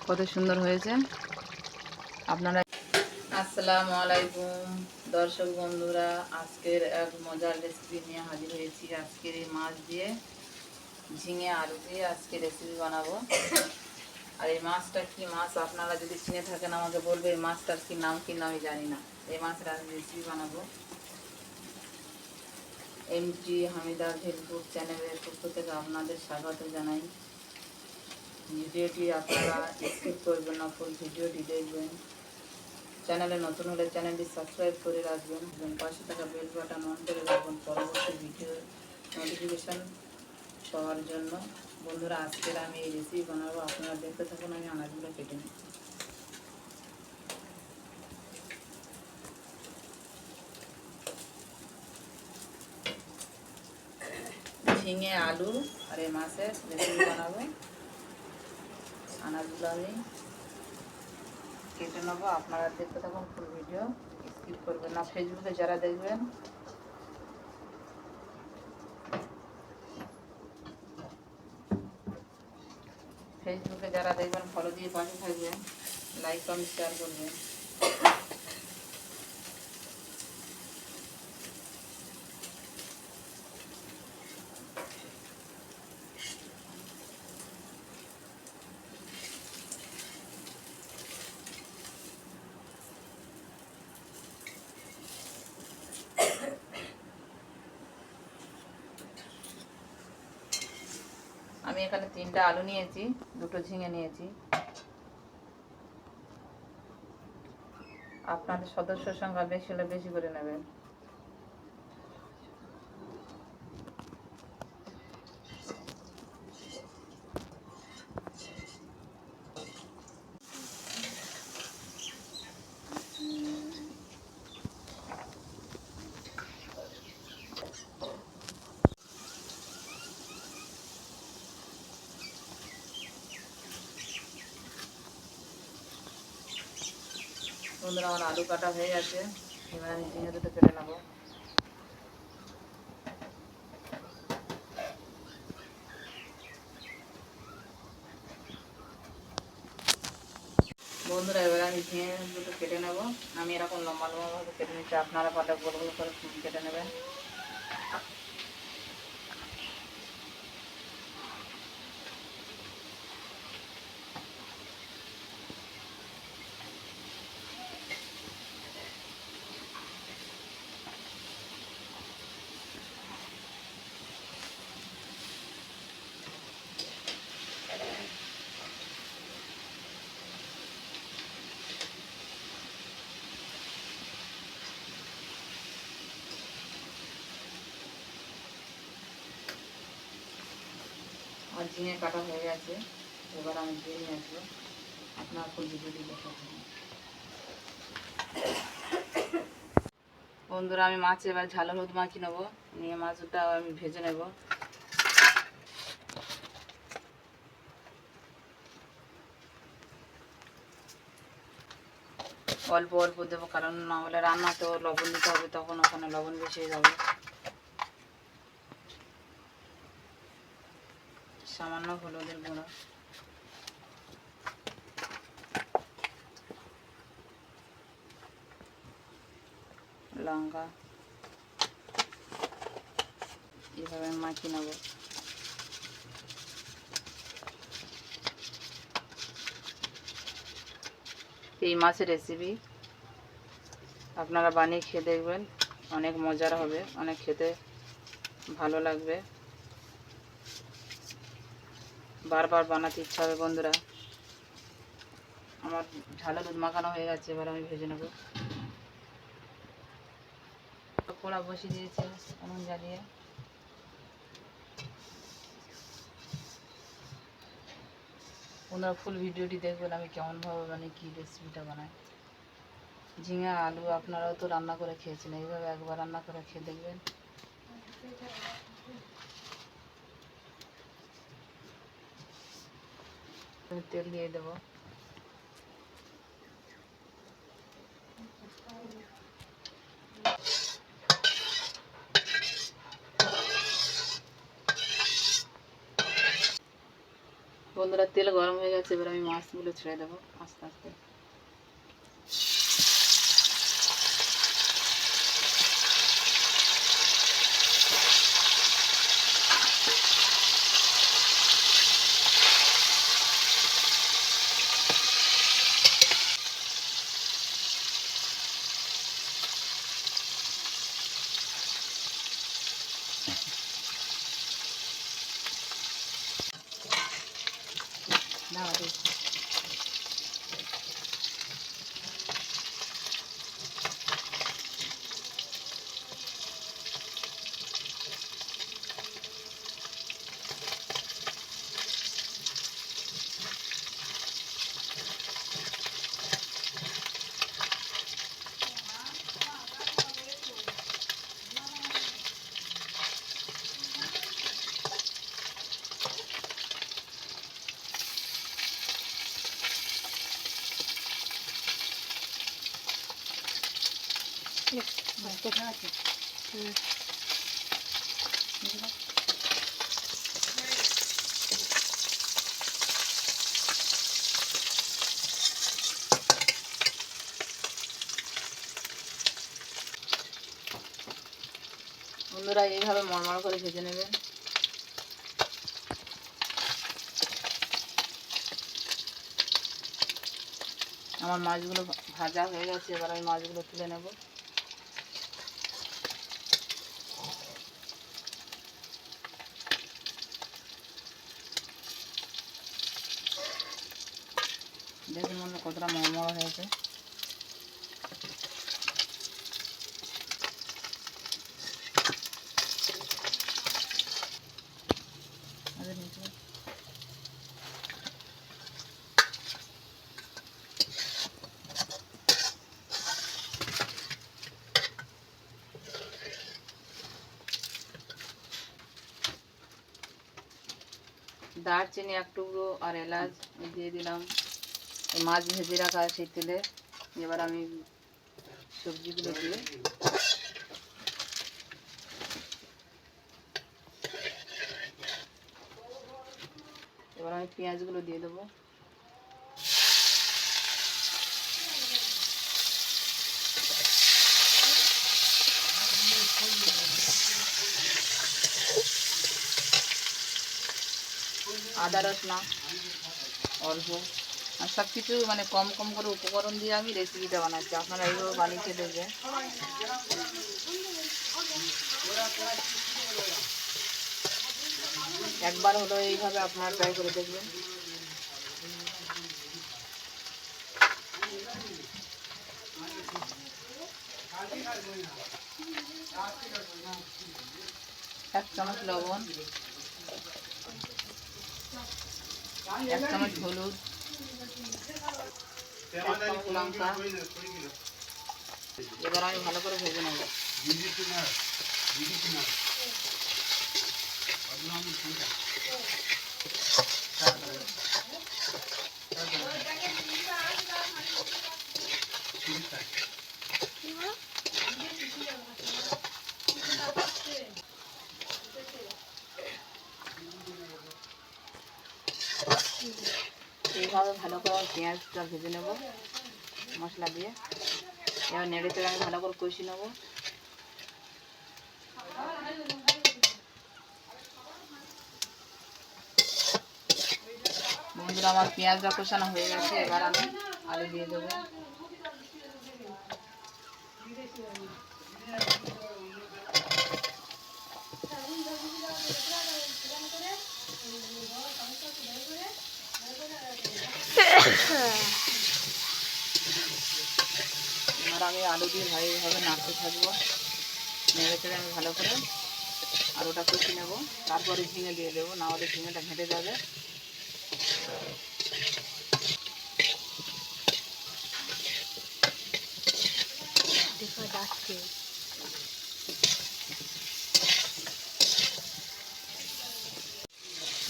কত সুন্দর হয়েছে। আপনারা আসসালামু আলাইকুম দর্শক বন্ধুরা, আজকের এক মজার রেসিপি নিয়ে হাজির হয়েছি। আজকের এই মাছ দিয়ে, ঝিঙে আলু দিয়ে আজকে রেসিপি বানাবো। আর এই মাছটা কি মাছ আপনারা যদি চিনে থাকেন আমাকে বলবে। এই মাছটার কি নাম আমি জানি না। এই মাছের আমি রেসিপি বানাবো। এমটি হামিদা ভেলপুর চ্যানেলের পক্ষ থেকে আপনাদের স্বাগত জানাই। ভিডিওটি আপনারা স্কিপ করবেন না, ফুল ভিডিওটি দেখবেন। চ্যানেলে নতুন হলে চ্যানেলটি সাবস্ক্রাইব করে রাখবেন এবং পাশে থাকা বেল বাটন অন করে রাখবেন পরবর্তী ভিডিও নোটিফিকেশান পাওয়ার জন্য। বন্ধুরা, আজকের আমি এই রেসিপি বানাবো, আপনারা দেখতে থাকুন। আমি আনাজগুলো কেটে নিই। ঝিঙে আলু আর এই মাছের রেসিপি বানাবো। আনাজগুলো আমি কেটে নেবো, আপনারা দেখতে থাকুন ফুল ভিডিও, স্কিপ করবেন না। ফেসবুকে যারা দেখবেন ফলো দিয়ে পাশে থাকবেন, লাইক কমেন্ট শেয়ার করবেন। আমি এখানে 3টা আলু নিয়েছি, 2টো ঝিঙে নিয়েছি। আপনাদের সদস্য সংখ্যা বেশি হলে বেশি করে নেবেন। বন্ধুরা, আমার আলু কাটা হয়ে গেছে। এবার আমি ঝিঙে দুটো কেটে নেবো। বন্ধুরা, এবার আমি ঝিঙে দুটো কেটে নেবো। আমি এরকম লম্বা লম্বাভাবে কেটে নিচ্ছি, আপনারা পাটা গোল গোল করে কেটে নেবেন। আর ঝিঙে কাটা হয়ে গেছে, এবার আমি দিয়ে নিয়ে আসবো। আপনার ফুল ভিডিওটি দেখে বন্ধুরা, আমি মাছ এবার ঝাল হলুদ মাখিয়ে নেবো। নিয়ে মাছটা আমি ভেজে নেব। অল্প অল্প দেবো, কারণ না হলে রান্না তো লবণ দিতে হবে, তখন ওখানে লবণ বেশি হয়ে যাবে। সামান্য হলুদের গুঁড়ো, লঙ্কা, এইভাবে মাখিয়ে নেব। এই মাছের রেসিপি আপনারা বানিয়ে খেয়ে দেখবেন, অনেক মজার হবে, অনেক খেতে ভালো লাগবে, বারবার বানাতে ইচ্ছা হবে। বন্ধুরা, আমার ঝাল হলুদ মাখানো হয়ে গেছে, এবার আমি ভেজে নেব। কড়া বসিয়ে দিয়েছে উনুন জ্বালিয়ে। ওনারা ফুল ভিডিওটি দেখবেন আমি কেমনভাবে মানে কী রেসিপিটা বানাই। ঝিঙে আলু আপনারাও তো রান্না করে খেয়েছেন, এইভাবে একবার রান্না করে খেয়ে দেখবেন। তেল দিয়ে দেবো। বন্ধুরা, তেল গরম হয়ে গেছে, এবার আমি মাছগুলো ছেড়ে দেবো আস্তে আস্তে। বন্ধুরা এইভাবে মরমর করে ভেজে নেবেন। আমার মাছগুলো ভাজা হয়ে গেছে, এবার আমি মাছগুলো তুলে নেব। দেখুন বন্ধু কতটা মরমর হয়েছে। দারচিনি এক টুকরো আর এলাচ দিয়ে দিলাম এই মাছ ভেজে রাখা সেই তেলে। এবার আমি সবজিগুলো দিয়ে এবার আমি পেঁয়াজগুলো দিয়ে দেবো। আদা রসুন অল্প, আর সব কিছু মানে কম কম করে উপকরণ দিয়ে আমি রেসিপিটা বানাচ্ছি, আপনারা এইভাবে বানিয়ে দেখবেন। একবার হলো এইভাবে আপনারা ট্রাই করে দেখবেন। এক চামচ লবণ, এক চামচ হলুদ, এক চামচ লঙ্কা। এবার আমি ভালো করে ভেজে নেব। এইভাবে ভালো করে পেঁয়াজটা ভেজে নেব মশলা দিয়ে। এবার নেড়ে চেড়ে আমি ভালো করে কষি নেব। বন্ধুরা আমার পেঁয়াজটা কষানো হয়ে গেছে, এবার আমি আলু দিয়ে দেবো। আর আমি আলু দিয়ে ভালোভাবে নাড়তে থাকবো, নেড়ে চেড়ে আমি ভালো করে আলুটা কষি নেব। তারপরে ঝিঙে দিয়ে দেবো, না হলে ঝিঙেটা ঘেঁটে যাবে।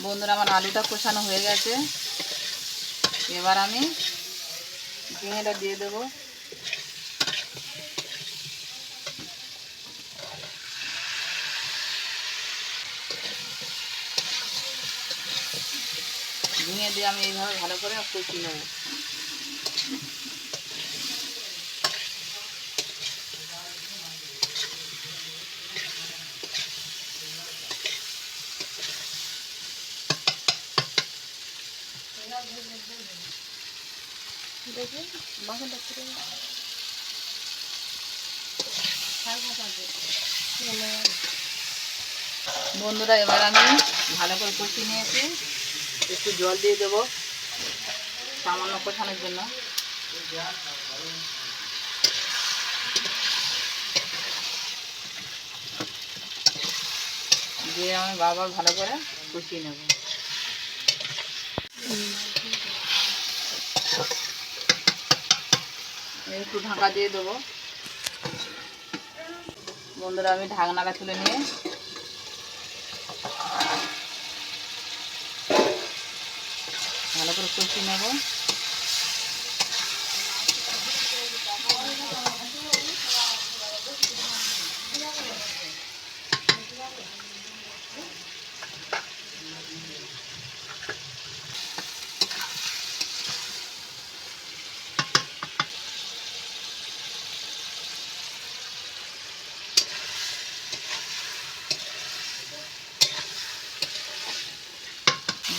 বন্ধুরা আমার আলুটা কষানো হয়ে গেছে, এবার আমি ঝিঙেটা দিয়ে দেবো। ঝিঙে দিয়ে আমি এইভাবে ভালো করে কষিয়ে নেব। বন্ধুরা, এবার আমি ভালো করে কষিয়ে নিয়েছি, একটু জল দিয়ে দেবো সামান্য কষানোর জন্য। দিয়ে আমি বারবার ভালো করে কষিয়ে নেব। একটু ঢাকা দিয়ে দেবো। বন্ধুরা, আমি ঢাকনাটা তুলে নিয়ে ভালো করে কষিয়ে নেব।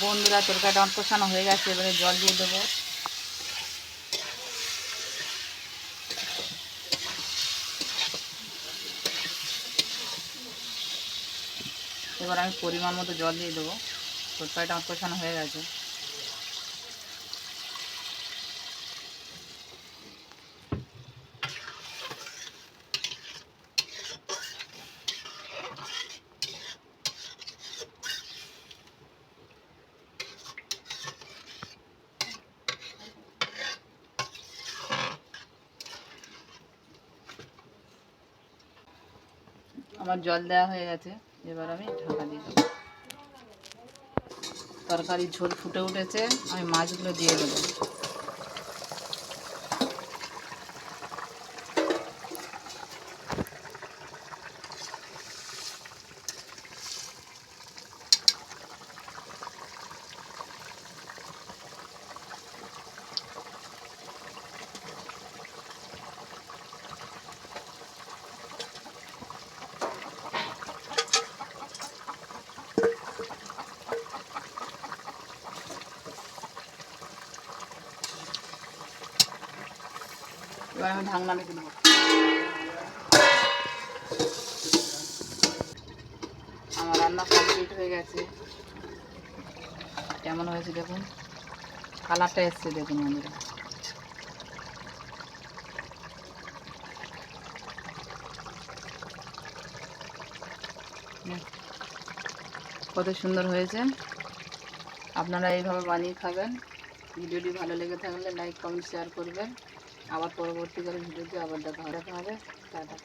বন্ধুরা, তরকারিটা আমার কষানো হয়ে গেছে, এবারে জল দিয়ে দেবো। এবার আমি পরিমাণ মতো জল দিয়ে দেবো। তরকারিটা আমার কষানো হয়ে গেছে। আমার জল দেওয়া হয়ে গেছে, এবার আমি ঢাকা দিয়ে দেবো। তরকারির ঝোল ফুটে উঠেছে, আমি মাছগুলো দিয়ে দেবো। এবার আমি ঢাকনা রেখে দেবো। আমার রান্না কমপ্লিট হয়ে গেছে। কেমন হয়েছে দেখুন, কালারটা এসছে দেখুন বন্ধুরা। কত সুন্দর হয়েছে। আপনারা এইভাবে বানিয়ে খাবেন। ভিডিওটি ভালো লেগে থাকলে লাইক কমেন্ট শেয়ার করবেন। আবার পরবর্তীকালে ভিডিওতে আবার দেখা হবে। টাটা।